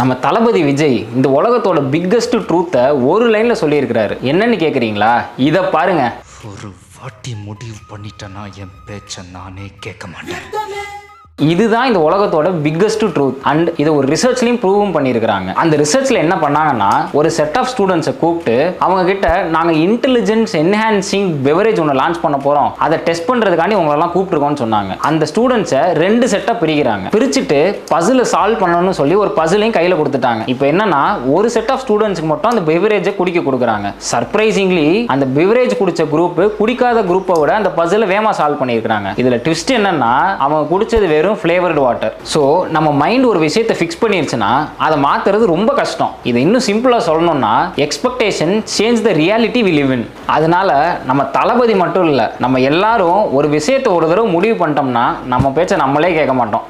நம்ம தளபதி விஜய் இந்த உலகத்தோட பிக்கஸ்ட் ட்ரூத்தை ஒரு லைன்ல சொல்லியிருக்கிறாரு. என்னன்னு கேக்குறீங்களா? இதை பாருங்க. ஒரு வாட்டி முடிவு பண்ணிட்டேன்னா என் பேச்சை நானே கேட்க மாட்டேன். இதுதான் இந்த உலகத்தோட பிக்கஸ்ட் ட்ரூத் அண்ட் இதை ஒரு ரிசர்ச்லையும் ப்ரூவும் பண்ணியிருக்காங்க. அந்த ரிசர்ச்ல என்ன பண்ணாங்கன்னா, ஒரு செட் ஆஃப் ஸ்டூடெண்ட்ஸை கூப்பிட்டு அவங்க கிட்ட நாங்கள் இன்டெலிஜென்ஸ் என்ஹான்சிங் பெவரேஜ் ஒன்று லான்ச் பண்ண போறோம், அதை டெஸ்ட் பண்றதுக்காண்டி உங்களெல்லாம் கூப்பிட்டுருக்கோம்னு சொன்னாங்க. அந்த ஸ்டூடெண்ட்ஸை 2 செட்டாக பிரிக்கிறாங்க. பிரிச்சுட்டு பசிலை சால்வ் பண்ணணும்னு சொல்லி ஒரு பசிலையும் கையில் கொடுத்துட்டாங்க. இப்போ என்னன்னா, ஒரு செட் ஆஃப் ஸ்டூடெண்ட்ஸ்க்கு மட்டும் அந்த பெவரேஜை குடிக்க கொடுக்குறாங்க. சர்ப்ரைசிங்லி அந்த பெவரேஜ் குடிச்ச குரூப் குடிக்காத குரூப்பை விட அந்த பசிலை வேகமா சால்வ் பண்ணியிருக்காங்க. இதுல ட்விஸ்ட் என்னன்னா, அவங்க குடிச்சது வெறும் ஃப்ளேவர்டு வாட்டர். ஸோ நம்ம மைண்ட் ஒரு விஷயத்தை ஃபிக்ஸ் பண்ணிருச்சுன்னா அதை மாத்துறது ரொம்ப கஷ்டம். இதை இன்னும் சிம்பிளா சொல்லணும்னா, expectation change the reality we live in. அதனால நம்ம தளபதி மட்டும் இல்லை, நம்ம எல்லாரும் ஒரு விஷயத்தை ஒரு தடவை முடிவு பண்ணிட்டோம்னா நம்ம பேச்சை நம்மளே கேட்க மாட்டோம்.